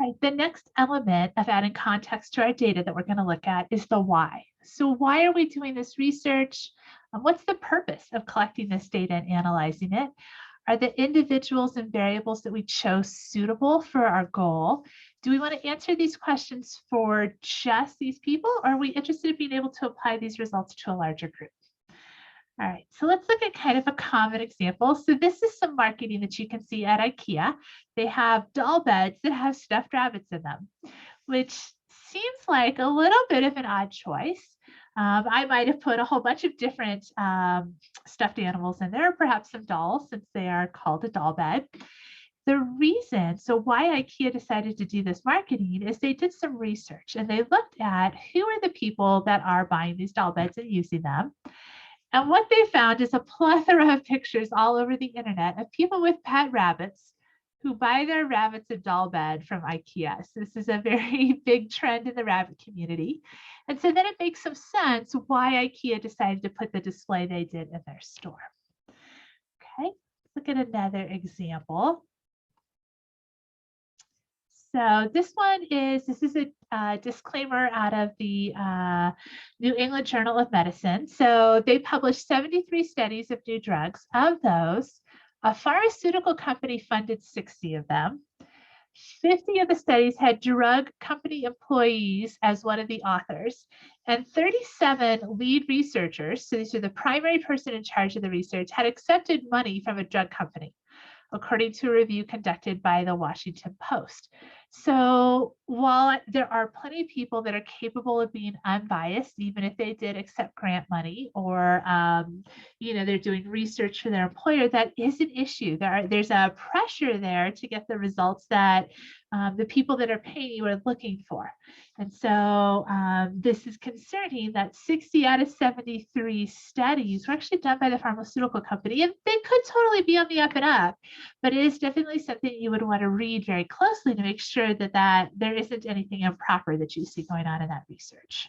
Right. The next element of adding context to our data that we're going to look at is the why. So why are we doing this research? What's the purpose of collecting this data and analyzing it? Are the individuals and variables that we chose suitable for our goal? Do we want to answer these questions for just these people, or are we interested in being able to apply these results to a larger group? All right, so let's look at kind of a common example. So this is some marketing that you can see at IKEA. They have doll beds that have stuffed rabbits in them, which seems like a little bit of an odd choice. I might have put a whole bunch of different stuffed animals in there, perhaps some dolls, since they are called a doll bed. The reason, so why IKEA decided to do this marketing is they did some research and they looked at who are the people that are buying these doll beds and using them. And what they found is a plethora of pictures all over the internet of people with pet rabbits who buy their rabbits a doll bed from IKEA. So this is a very big trend in the rabbit community. And so then it makes some sense why IKEA decided to put the display they did in their store. Okay, let's look at another example. So this is a disclaimer out of the New England Journal of Medicine. So they published 73 studies of new drugs. Of those, a pharmaceutical company funded 60 of them. 50 of the studies had drug company employees as one of the authors, and 37 lead researchers, so these are the primary person in charge of the research, had accepted money from a drug company, according to a review conducted by the Washington Post. So while there are plenty of people that are capable of being unbiased, even if they did accept grant money or they're doing research for their employer, that is an issue. There's a pressure there to get the results that the people that are paying you are looking for. And so this is concerning that 60 out of 73 studies were actually done by the pharmaceutical company, and they could totally be on the up and up, but it is definitely something you would want to read very closely to make sure that there isn't anything improper that you see going on in that research.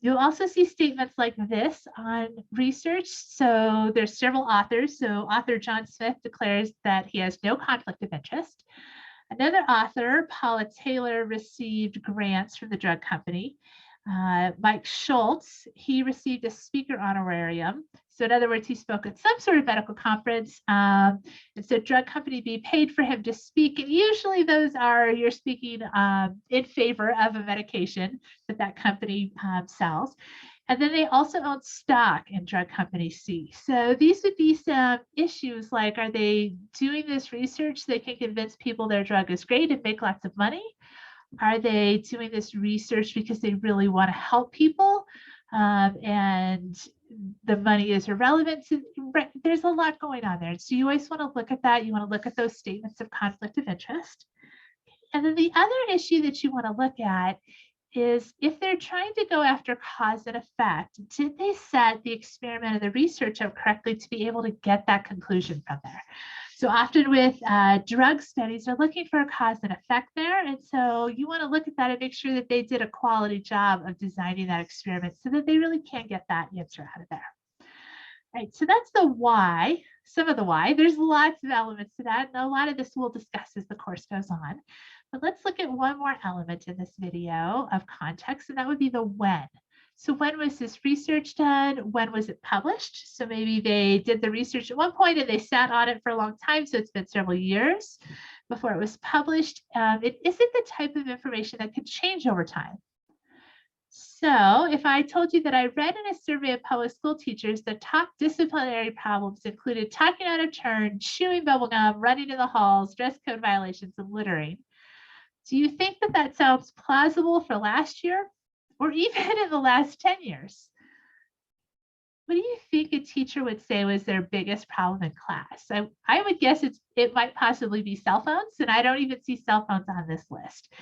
You'll also see statements like this on research. So there's several authors. So author John Smith declares that he has no conflict of interest. Another author, Paula Taylor, received grants from the drug company. Mike Schultz, he received a speaker honorarium. So in other words, he spoke at some sort of medical conference. And so drug company be paid for him to speak. And usually those are, you're speaking in favor of a medication that company sells. And then they also own stock in drug company C. So these would be some issues like, are they doing this research so they can convince people their drug is great and make lots of money? Are they doing this research because they really want to help people and the money is irrelevant? So there's a lot going on there. So you always want to look at that. You want to look at those statements of conflict of interest. And then the other issue that you want to look at is if they're trying to go after cause and effect, did they set the experiment or the research up correctly to be able to get that conclusion from there? So often with drug studies, they're looking for a cause and effect there. And so you want to look at that and make sure that they did a quality job of designing that experiment so that they really can get that answer out of there. All right, so that's the why, some of the why. There's lots of elements to that, and a lot of this we'll discuss as the course goes on. But let's look at one more element in this video of context, and that would be the when. So when was this research done? When was it published? So maybe they did the research at one point and they sat on it for a long time, so it's been several years before it was published. It isn't the type of information that could change over time. So if I told you that I read in a survey of public school teachers, the top disciplinary problems included talking out of turn, chewing bubblegum, running in the halls, dress code violations, and littering, do you think that that sounds plausible for last year or even in the last 10 years? What do you think a teacher would say was their biggest problem in class? I would guess it might possibly be cell phones, and I don't even see cell phones on this list.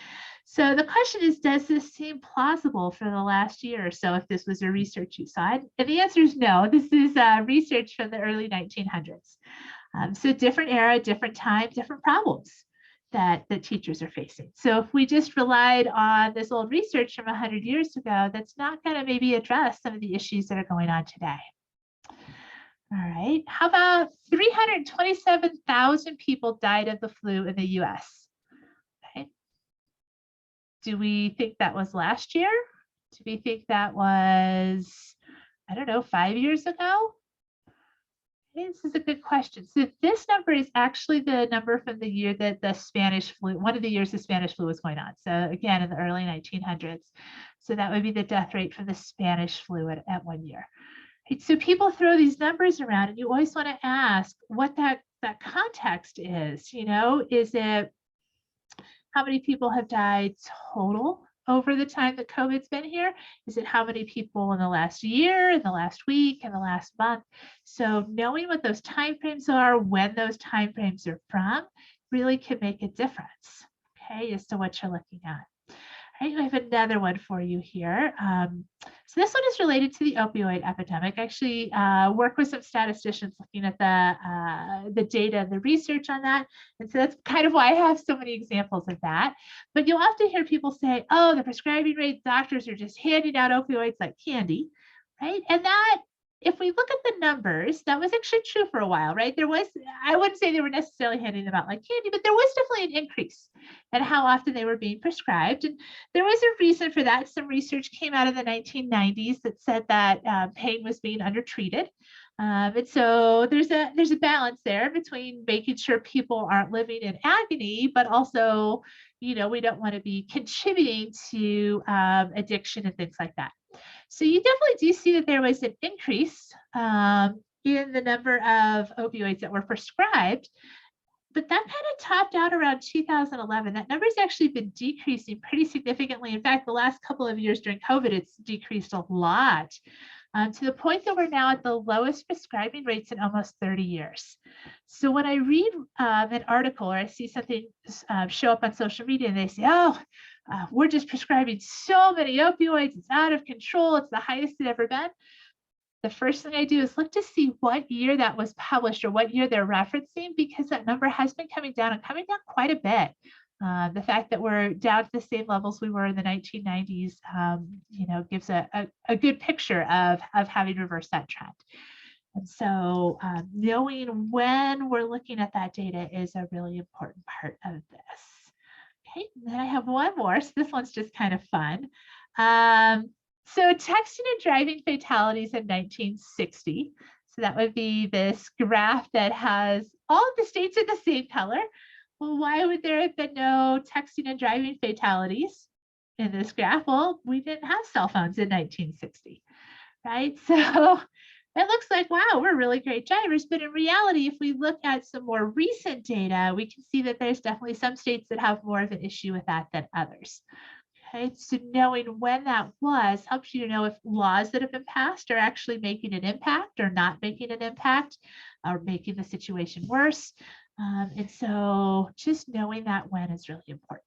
So the question is, does this seem plausible for the last year or so if this was a research you saw? And the answer is no. This is research from the early 1900s. So different era, different time, different problems that the teachers are facing. So if we just relied on this old research from 100 years ago, that's not going to maybe address some of the issues that are going on today. All right. How about 327,000 people died of the flu in the US? Okay. Do we think that was last year? Do we think that was, I don't know, 5 years ago? This is a good question. So this number is actually the number from the year that the Spanish flu, one of the years the Spanish flu was going on. So again, in the early 1900s. So that would be the death rate from the Spanish flu at 1 year. Right? So people throw these numbers around and you always want to ask what that context is. You know, is it how many people have died total over the time that COVID's been here? Is it how many people in the last year, in the last week, in the last month? So knowing what those timeframes are, when those timeframes are from, really can make a difference, okay, as to what you're looking at. All right, I have another one for you here. So this one is related to the opioid epidemic. I actually work with some statisticians looking at the data and the research on that. And so that's kind of why I have so many examples of that. But you'll often hear people say, oh, the prescribing rate, doctors are just handing out opioids like candy, right? And that, if we look at the numbers, that was actually true for a while, right? There was, I wouldn't say they were necessarily handing them out like candy, but there was definitely an increase in how often they were being prescribed. And there was a reason for that. Some research came out of the 1990s that said that pain was being undertreated. And so there's a balance there between making sure people aren't living in agony, but also, you know, we don't want to be contributing to addiction and things like that. So you definitely do see that there was an increase in the number of opioids that were prescribed, but that kind of topped out around 2011. That number's actually been decreasing pretty significantly. In fact, the last couple of years during COVID, it's decreased a lot to the point that we're now at the lowest prescribing rates in almost 30 years. So when I read an article or I see something show up on social media and they say, oh, we're just prescribing so many opioids, it's out of control, it's the highest it's ever been. The first thing I do is look to see what year that was published or what year they're referencing, because that number has been coming down and coming down quite a bit. The fact that we're down to the same levels we were in the 1990s, you know, gives a good picture of having reversed that trend. And so knowing when we're looking at that data is a really important part of this. Okay, and then I have one more. So this one's just kind of fun. So texting and driving fatalities in 1960. So that would be this graph that has all of the states in the same color. Well, why would there have been no texting and driving fatalities in this graph? Well, we didn't have cell phones in 1960, right? So it looks like, wow, we're really great drivers. But in reality, if we look at some more recent data, we can see that there's definitely some states that have more of an issue with that than others. Okay, so knowing when that was helps you to know if laws that have been passed are actually making an impact or not making an impact or making the situation worse. And so just knowing that when is really important.